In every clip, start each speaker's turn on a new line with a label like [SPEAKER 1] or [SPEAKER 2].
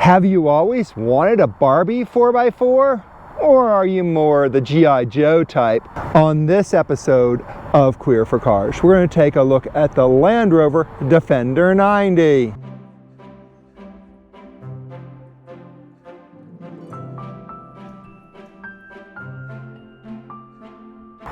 [SPEAKER 1] Have you always wanted a Barbie 4x4? Or are you more the G.I. Joe type? On this episode of Queer4Cars, we're going to take a look at the Land Rover Defender 90.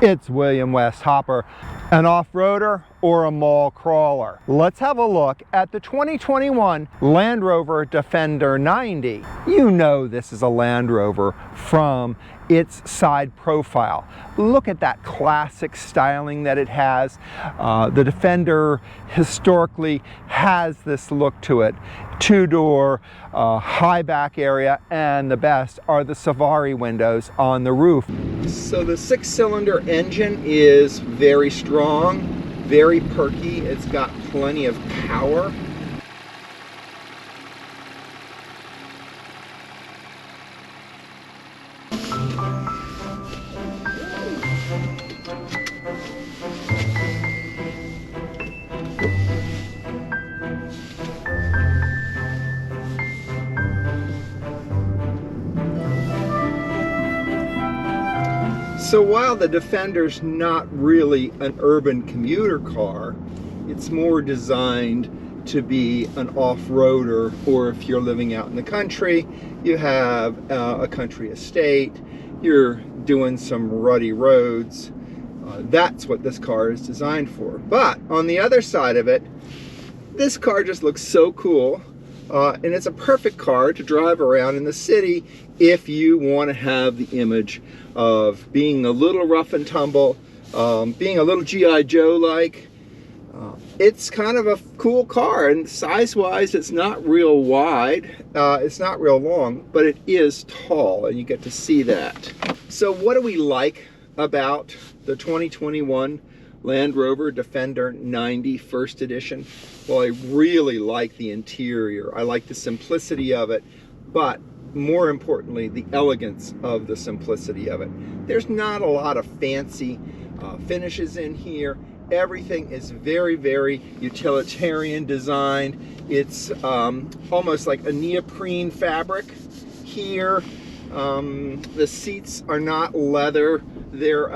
[SPEAKER 1] It's William West Hopper, an off-roader or a mall crawler. Let's have a look at the 2021 Land Rover Defender 90. You know this is a Land Rover from its side profile. Look at that classic styling that it has. The Defender historically has this look to it. Two-door, high back area, and the best are the Safari windows on the roof. So the 6-cylinder engine is very strong, very perky. It's got plenty of power. So while the Defender's not really an urban commuter car, it's more designed to be an off-roader, or if you're living out in the country, you have a country estate, you're doing some rutty roads. That's what this car is designed for. But on the other side of it, this car just looks so cool. And it's a perfect car to drive around in the city if you want to have the image of being a little rough and tumble, being a little G.I. Joe-like. It's kind of a cool car, and size-wise, it's not real wide, it's not real long, but it is tall, and you get to see that. So what do we like about the 2021 Land Rover Defender 90 First Edition? Well, I really like the interior. I like the simplicity of it, but more importantly, the elegance of the simplicity of it. There's not a lot of fancy finishes in here. Everything is very, very utilitarian designed. It's almost like a neoprene fabric here. The seats are not leather. They're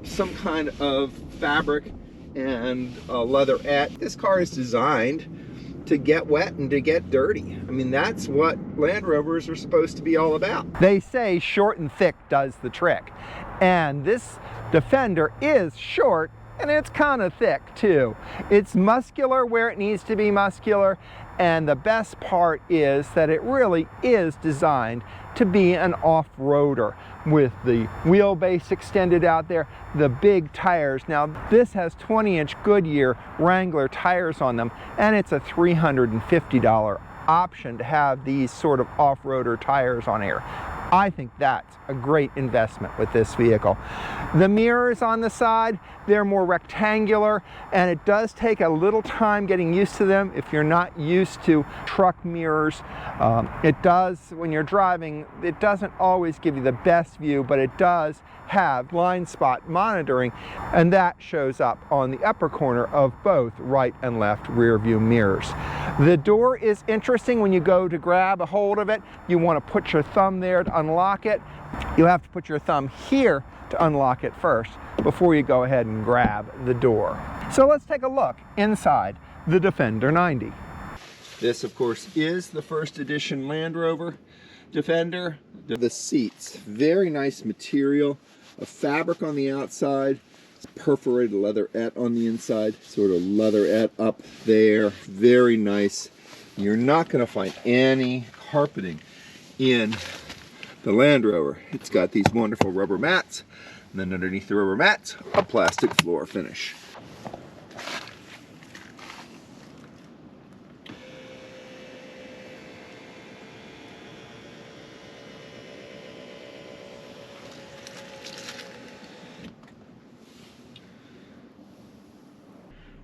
[SPEAKER 1] some kind of fabric and leatherette. This car is designed to get wet and to get dirty. I mean, that's what Land Rovers are supposed to be all about. They say short and thick does the trick. And this Defender is short, and it's kind of thick too. It's muscular where it needs to be muscular, and the best part is that it really is designed to be an off-roader with the wheelbase extended out there, the big tires. Now this has 20-inch Goodyear Wrangler tires on them, and it's a $350 option to have these sort of off-roader tires on here. I think that's a great investment with this vehicle. The mirrors on the side, they're more rectangular, and it does take a little time getting used to them if you're not used to truck mirrors. It does, when you're driving, it doesn't always give you the best view, but it does have blind spot monitoring, and that shows up on the upper corner of both right and left rear view mirrors. The door is interesting. When you go to grab a hold of it, you want to put your thumb there to unlock it. You have to put your thumb here to unlock it first before you go ahead and grab the door. So let's take a look inside the Defender 90. This, of course, is the first edition Land Rover Defender. The seats, very nice material, a fabric on the outside, perforated leatherette on the inside, sort of leatherette up there, very nice. You're not going to find any carpeting in the Land Rover. It's got these wonderful rubber mats, and then underneath the rubber mats, a plastic floor finish.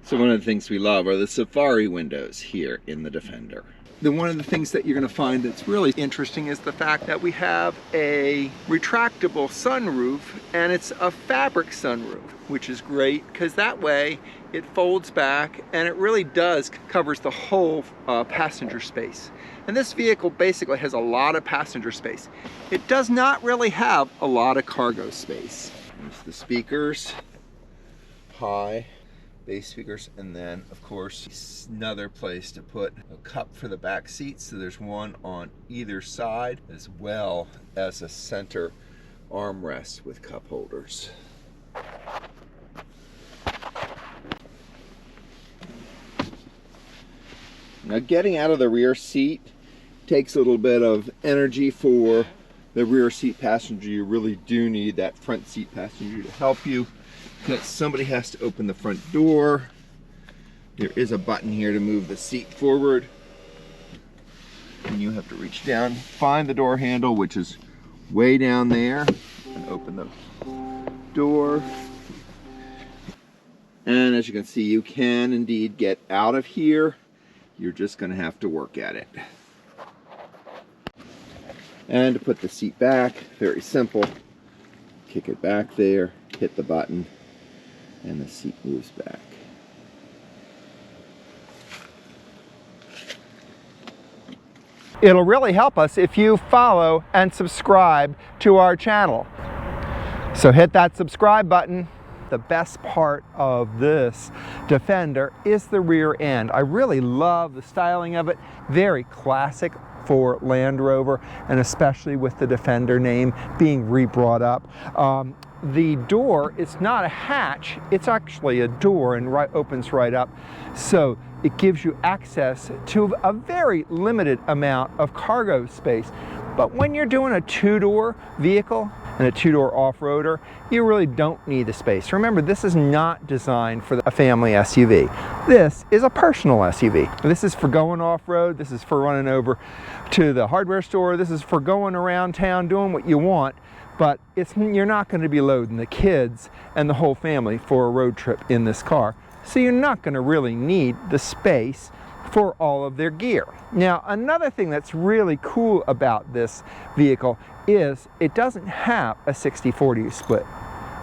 [SPEAKER 1] So one of the things we love are the Safari windows here in the Defender. One of the things that you're going to find that's really interesting is the fact that we have a retractable sunroof, and it's a fabric sunroof, which is great because that way it folds back and it really does covers the whole passenger space. And this vehicle basically has a lot of passenger space. It does not really have a lot of cargo space. There's the speakers, high bass speakers, and then of course another place to put a cup for the back seat, so there's one on either side, as well as a center armrest with cup holders. Now, getting out of the rear seat takes a little bit of energy for the rear seat passenger. You really do need that front seat passenger to help you, because somebody has to open the front door. There is a button here to move the seat forward, and you have to reach down, find the door handle, which is way down there, and open the door. And as you can see, you can indeed get out of here. You're just going to have to work at it. And to put the seat back, very simple. Kick it back there, hit the button, and the seat moves back. It'll really help us if you follow and subscribe to our channel. So hit that subscribe button. The best part of this Defender is the rear end. I really love the styling of it. Very classic for Land Rover, and especially with the Defender name being re-brought up. The door is not a hatch, it's actually a door, and opens right up. So it gives you access to a very limited amount of cargo space. But when you're doing a two-door vehicle and a two-door off-roader, you really don't need the space. Remember, this is not designed for a family SUV. This is a personal SUV. This is for going off-road, this is for running over to the hardware store, this is for going around town doing what you want, but you're not going to be loading the kids and the whole family for a road trip in this car. So you're not going to really need the space for all of their gear. Now, another thing that's really cool about this vehicle is it doesn't have a 60-40 split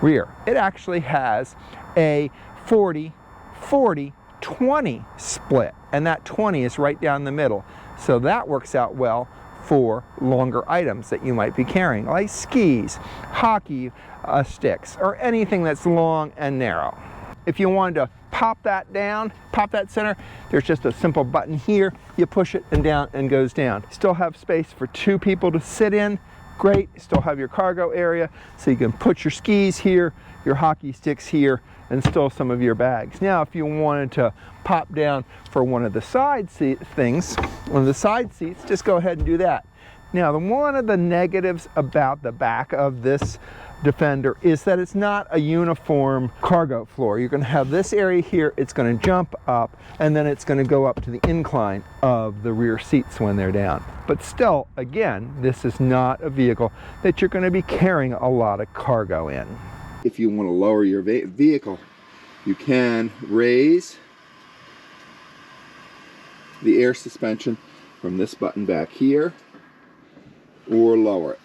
[SPEAKER 1] rear. It actually has a 40-40-20 split, and that 20 is right down the middle. So that works out well for longer items that you might be carrying, like skis, hockey sticks, or anything that's long and narrow. If you wanted to pop that down, pop that center, there's just a simple button here. You push it and down and goes down. Still have space for two people to sit in. Great. Still have your cargo area, so you can put your skis here, your hockey sticks here, and still some of your bags. Now, if you wanted to pop down for one of the side seat things, one of the side seats, just go ahead and do that. Now, one of the negatives about the back of this Defender is that it's not a uniform cargo floor. You're going to have this area here, it's going to jump up, and then it's going to go up to the incline of the rear seats when they're down. But still, again, this is not a vehicle that you're going to be carrying a lot of cargo in. If you want to lower your vehicle, you can raise the air suspension from this button back here, or lower it.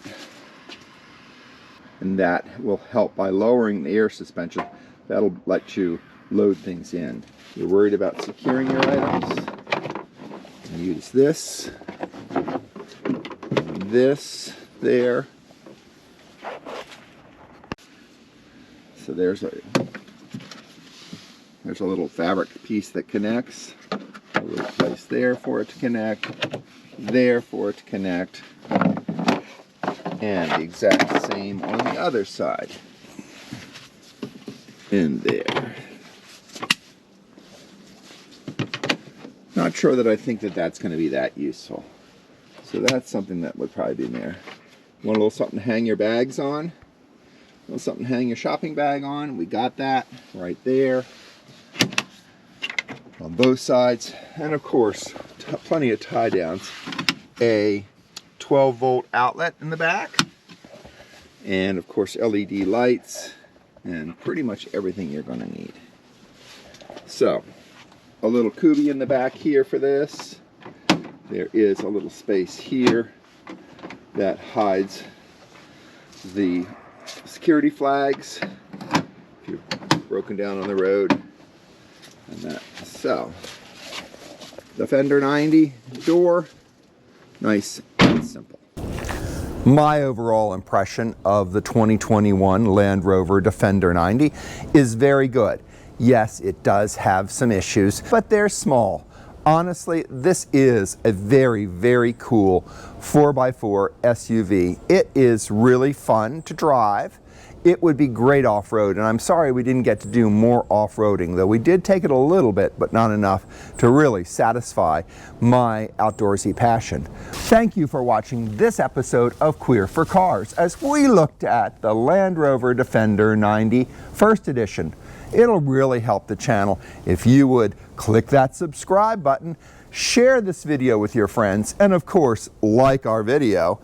[SPEAKER 1] And that will help by lowering the air suspension. That'll let you load things in. You're worried about securing your items, use this, this there. So there's a little fabric piece that connects. A little place there for it to connect, there for it to connect. And the exact same on the other side. In there. Not sure that I think that that's going to be that useful. So that's something that would probably be in there. Want a little something to hang your bags on? A little something to hang your shopping bag on? We got that right there. On both sides. And of course, plenty of tie downs. A 12-volt outlet in the back, and of course LED lights, and pretty much everything you're going to need. So a little cubby in the back here for this, There is a little space here that hides the security flags if you're broken down on the road. And that, so, Defender 90 door, nice and simple. My overall impression of the 2021 Land Rover Defender 90 is very good. Yes, it does have some issues, but they're small. Honestly, this is a very, very cool 4x4 SUV. It is really fun to drive. It would be great off-road, and I'm sorry we didn't get to do more off-roading, though we did take it a little bit, but not enough to really satisfy my outdoorsy passion. Thank you for watching this episode of Queer4Cars as we looked at the Land Rover Defender 90 First Edition. It'll really help the channel if you would click that subscribe button, share this video with your friends, and of course, like our video,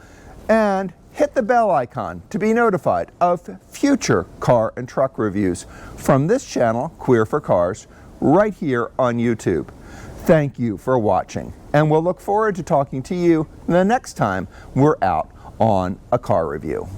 [SPEAKER 1] and hit the bell icon to be notified of future car and truck reviews from this channel, Queer4Cars, right here on YouTube. Thank you for watching, and we'll look forward to talking to you the next time we're out on a car review.